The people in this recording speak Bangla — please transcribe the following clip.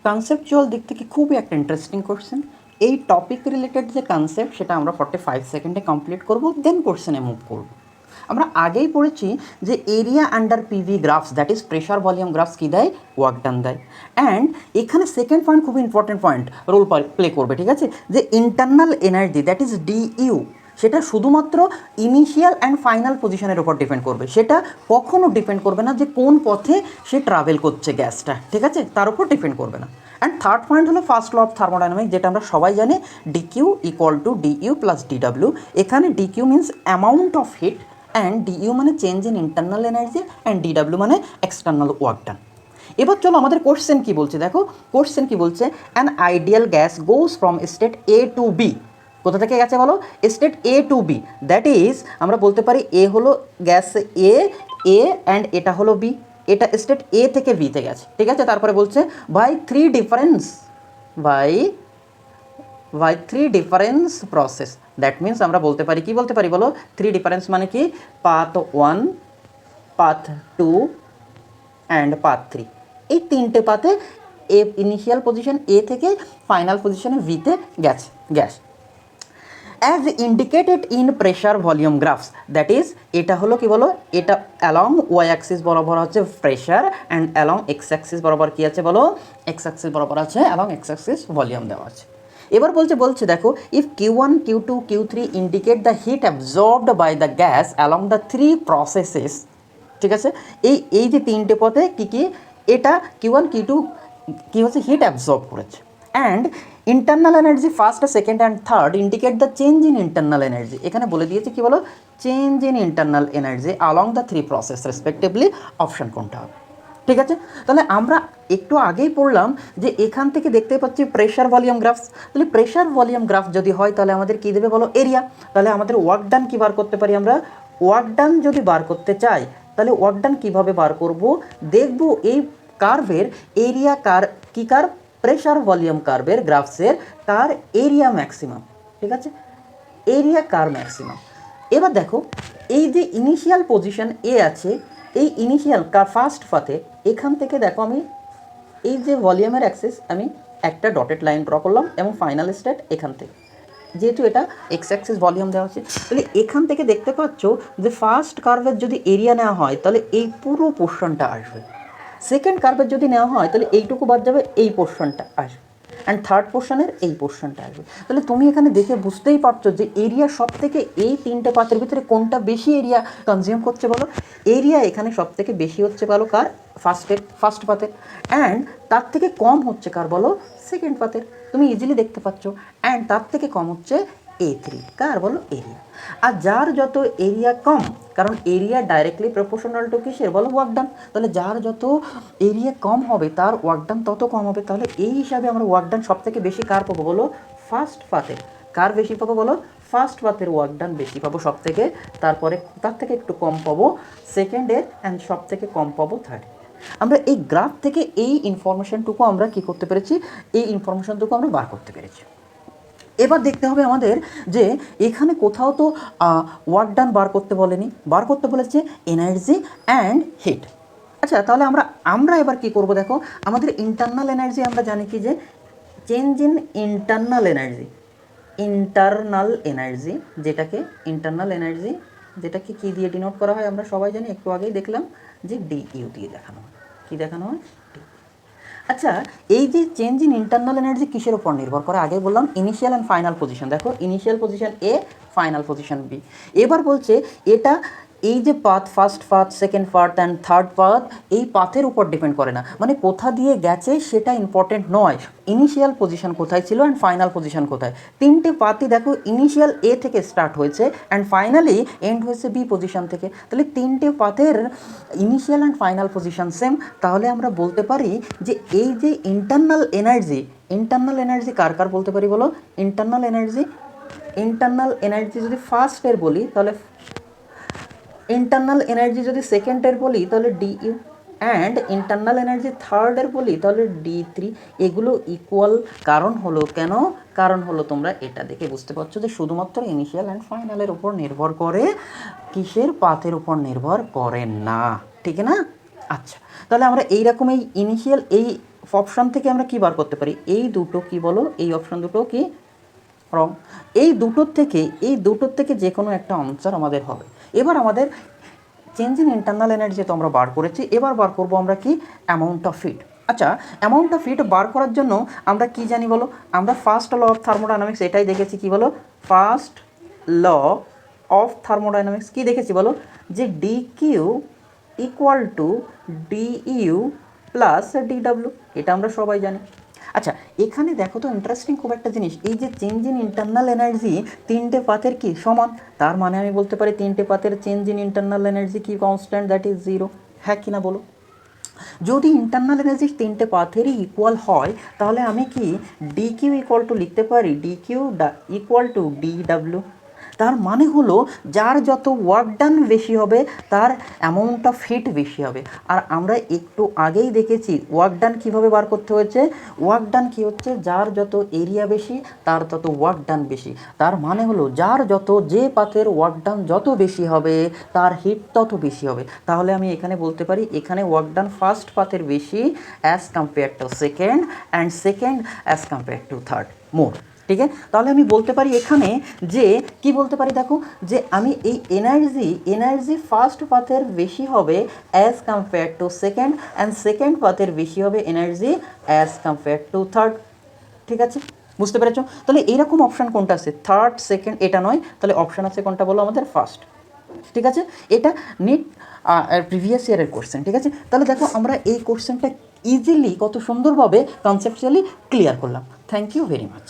কনসেপচুয়াল দিক থেকে খুবই একটা ইন্টারেস্টিং কোশ্চেন। এই টপিক রিলেটেড যে কনসেপ্ট সেটা আমরা 45 সেকেন্ডে কমপ্লিট করব, দেন কোশ্চেনে মুভ করব। আমরা আগেই পড়েছি যে area under PV graphs, that is pressure volume graphs কী দেয়, ওয়ার্ক ডান দেয়। অ্যান্ড এখানে সেকেন্ড পয়েন্ট খুব ইম্পর্টেন্ট পয়েন্ট রোল প্লে করবে, ঠিক আছে, যে internal energy that is DU সেটা শুধুমাত্র ইনিশিয়াল অ্যান্ড ফাইনাল পজিশনের উপর ডিপেন্ড করবে, সেটা কখনও ডিপেন্ড করবে না যে কোন পথে সে ট্রাভেল করছে গ্যাসটা, ঠিক আছে, তার উপর ডিপেন্ড করবে না। অ্যান্ড থার্ড পয়েন্ট হলো ফার্স্ট ল অফ থার্মোডাইনামিক্স, যেটা আমরা সবাই জানি, DQ equal to DU plus DW. এখানে DQ means amount of heat, and DU মানে change in internal energy, and DW মানে এক্সটার্নাল ওয়ার্ক ডান। এবার চলো আমাদের কোশ্চেন কী বলছে, দেখো কোশ্চেন কী বলছে, an ideal gas goes from state A to B. কোথা থেকে গেছে বলো, state A to B, that is আমরা বলতে পারি এ হলো গ্যাস এ অ্যান্ড এটা হলো বি, এটা স্টেট এ থেকে বিতে গেছে, ঠিক আছে। তারপরে বলছে by three difference process, that means আমরা বলতে পারি কি বলতে পারি বলো, থ্রি ডিফারেন্স মানে কি, পাথ 1, পাথ 2 অ্যান্ড পাথ 3। এই তিনটে পাথে এ ইনিশিয়াল পজিশন এ থেকে ফাইনাল পজিশনে ভিতে গেছে gas, as indicated in pressure volume graphs, that is এটা হলো কি বলো, এটা অ্যালং ওয়াই অ্যাক্সিস বরাবর হচ্ছে pressure, and along x Axis বরাবর কী আছে বলো, এক্স অ্যাক্সিস বরাবর আছে, অ্যালং এক্স অ্যাক্সিস ভলিউম দেওয়া আছে। এবার বলছে দেখো, if Q1, Q2, Q3 indicate the heat absorbed by the gas along the three processes, ঠিক আছে, এই যে তিনটে পথে কী এটা Q1, Q2 কী হচ্ছে, হিট অ্যাবজর্ব করেছে। And internal energy first, second and third indicate the change in internal energy, এখানে বলে দিয়েছে কি বলো, change in internal energy along the three process respectively, option কোনটা হবে, ঠিক আছে। তাহলে আমরা একটু আগেই পড়লাম যে এখান থেকে দেখতে পাচ্ছি প্রেশার ভলিউম গ্রাফস, তাহলে প্রেশার ভলিউম গ্রাফ যদি হয় তাহলে আমাদের কী দেবে বলো, এরিয়া। তাহলে আমাদের ওয়ার্ক ডান কী বার করতে পারি আমরা, ওয়ার্ক ডান যদি বার করতে চাই তাহলে ওয়ার্ক ডান কীভাবে বার করব, দেখব এই কার্ভের এরিয়া কার্ভ, প্রেশার ভলিউম কার্ভের গ্রাফসের কার এরিয়া ম্যাক্সিমাম, ঠিক আছে, এরিয়া কার ম্যাক্সিমাম। এবার দেখো এই যে ইনিশিয়াল পজিশন এ আছে, এই ইনিশিয়াল কার ফার্স্ট পাথে এখান থেকে দেখো আমি এই যে ভলিউমের অ্যাক্সিস আমি একটা ডটেড লাইন ড্র করলাম, এবং ফাইনাল স্টেট এখান থেকে, যেহেতু এটা এক্স অ্যাক্সিস ভলিউম দেওয়া আছে, তাহলে এখান থেকে দেখতে পাচ্ছ যে ফার্স্ট কার্ভের যদি এরিয়া নেওয়া হয় তাহলে এই পুরো পোর্শনটা আসবে, সেকেন্ড কার্ভের যদি নেওয়া হয় তাহলে এইটুকু বাদ যাবে, এই পোর্শনটা আসবে, অ্যান্ড থার্ড পোর্শনের এই পোর্শনটা আসবে। তাহলে তুমি এখানে দেখে বুঝতেই পারছো যে এরিয়া সব থেকে এই তিনটে পাথের ভিতরে কোনটা বেশি এরিয়া কনজিউম করছে বলো, এরিয়া এখানে সব থেকে বেশি হচ্ছে বলো কার, ফার্স্ট পাথের, অ্যান্ড তার থেকে কম হচ্ছে কার বলো, সেকেন্ড পাথের, তুমি ইজিলি দেখতে পাচ্ছ, অ্যান্ড তার থেকে কম হচ্ছে A3 কার বলো, এরিয়া। আর যার যত এরিয়া কম, কারণ এরিয়া ডাইরেক্টলি প্রপোর্শনাল টু কিসের বলো, ওয়ার্ক ডান, তাহলে যার যত এরিয়া কম হবে তার ওয়ার্ক ডান তত কম হবে। তাহলে এই হিসাবে আমরা ওয়ার্ক ডান সব থেকে বেশি কার পাবো বলো, ফার্স্ট পাথের। কার বেশি পাবো বলো, ফার্স্ট পাথের ওয়ার্ক ডান বেশি পাবো সব থেকে, তারপরে তার থেকে একটু কম পাবো সেকেন্ডের, অ্যান্ড সব থেকে কম পাবো থার্ড। আমরা এই গ্রাফ থেকে এই ইনফরমেশনটুকু আমরা কী করতে পেরেছি, এই ইনফরমেশনটুকু আমরা বার করতে পেরেছি। এবার দেখতে হবে আমাদের যে এখানে কোথাও তো ওয়ার্ক ডান বার করতে বলেনি, বার করতে বলেছে এনার্জি অ্যান্ড হিট। আচ্ছা তাহলে আমরা এবার কি করব, দেখো আমাদের ইন্টারনাল এনার্জি আমরা জানি কি যে চেঞ্জ ইন ইন্টারনাল এনার্জি, যেটাকে কী দিয়ে ডিনোট করা হয় আমরা সবাই জানি, একটু আগেই দেখলাম যে ডিইউ দিয়ে দেখানো হয়, কী দেখানো হয়, আচ্ছা এই যে চেঞ্জ ইন ইন্টারনাল এনার্জি কিসের উপর নির্ভর করে, আগে বললাম ইনিশিয়াল অ্যান্ড ফাইনাল পজিশন, দেখো ইনিশিয়াল পজিশন এ, ফাইনাল পজিশন বি। এবার বলছে এটা এই যে path, first path, second path and third path, এই পাথের উপর ডিপেন্ড করে না, মানে কোথা দিয়ে গেছে সেটা ইম্পর্টেন্ট নয়, ইনিশিয়াল পজিশন কোথায় ছিল অ্যান্ড ফাইনাল পজিশন কোথায়। তিনটে পাথই দেখো ইনিশিয়াল এ থেকে স্টার্ট হয়েছে অ্যান্ড ফাইনালি এন্ড হয়েছে বি পজিশন থেকে, তাহলে তিনটে পাথের initial and final position same. তাহলে আমরা বলতে পারি যে এই যে ইন্টারনাল এনার্জি কার বলতে পারি বলো, ইন্টারনাল এনার্জি যদি ফার্স্টের বলি তাহলে, ইন্টারনাল এনার্জি যদি সেকেন্ডের বলি তাহলে ডিইউ, অ্যান্ড ইন্টারনাল এনার্জি থার্ডের বলি তাহলে D3। এগুলো ইকুয়াল, কারণ হলো তোমরা এটা দেখে বুঝতে পারছো যে শুধুমাত্র ইনিশিয়াল অ্যান্ড ফাইনালের উপর নির্ভর করে, কিসের পাথের উপর নির্ভর করে না, ঠিক না। আচ্ছা তাহলে আমরা এইরকম এই ইনিশিয়াল এই অপশান থেকে আমরা কি বার করতে পারি, এই দুটো কি বলো, এই অপশান দুটো কি রং, এই দুটোর থেকে যে কোনো একটা আনসার আমাদের হবে। এবার আমাদের চেঞ্জ ইন ইন্টারনাল এনার্জি তো আমরা বার করেছি, এবার বার করব আমরা কি অ্যামাউন্ট অফ হিট। আচ্ছা, অ্যামাউন্ট অফ হিট বার করার জন্য আমরা কি জানি বলো, আমরা ফার্স্ট ল অফ থার্মোডাইনামিক্স এটাই দেখেছি, কি বলো, ফার্স্ট ল অফ থার্মোডাইনামিক্স কি দেখেছি বলো, যে D Q equal to D U plus D W, এটা আমরা সবাই জানি। আচ্ছা, এখানে দেখো তো ইন্টারেস্টিং খুব একটা জিনিস, এই যে চেঞ্জ ইন ইন্টারনাল এনার্জি তিনটে পাতের কি সমান, তার মানে আমি বলতে পারি তিনটে পাতের চেঞ্জ ইন ইন্টারনাল এনার্জি কি কনস্ট্যান্ট, দ্যাট ইজ জিরো, হ্যাঁ কি না বলো। যদি ইন্টারনাল এনার্জি তিনটে পাথেরই ইকুয়াল হয়, তাহলে আমি কি ডি কিউ ইকুয়াল টু লিখতে পারি D Q equal to D W. তার মানে হলো যার যত ওয়ার্ক ডান বেশি হবে তার অ্যামাউন্ট অফ হিট বেশি হবে। আর আমরা একটু আগেই দেখেছি ওয়ার্ক ডান কীভাবে বার করতে হয়েছে, ওয়ার্ক ডান কী হচ্ছে, যার যত এরিয়া বেশি তার তত ওয়ার্ক ডান বেশি। তার মানে হলো যার যত, যে পাতের ওয়ার্ক ডান যত বেশি হবে তার হিট তত বেশি হবে। তাহলে আমি এখানে বলতে পারি এখানে ওয়ার্ক ডান ফার্স্ট পাতের বেশি as compare to second, and second as compare to third more. ঠিক আছে, তাহলে আমি বলতে পারি এখানে যে কি বলতে পারি দেখো, যে আমি এই এনার্জি ফার্স্ট পাথের বেশি হবে as compare to second, and second পাথের বেশি হবে energy as compare to third. ঠিক আছে, বুঝতে পেরেছো? তাহলে এইরকম অপশান কোনটা আছে, থার্ড সেকেন্ড এটা নয়, তাহলে অপশান আছে কোনটা বলো আমাদের, ফার্স্ট। ঠিক আছে, এটা নিট প্রিভিয়াস ইয়ারের কোশ্চেন। ঠিক আছে, তাহলে দেখো আমরা এই কোশ্চেনটা ইজিলি কত সুন্দরভাবে কনসেপচুয়ালি ক্লিয়ার করলাম। Thank you very much.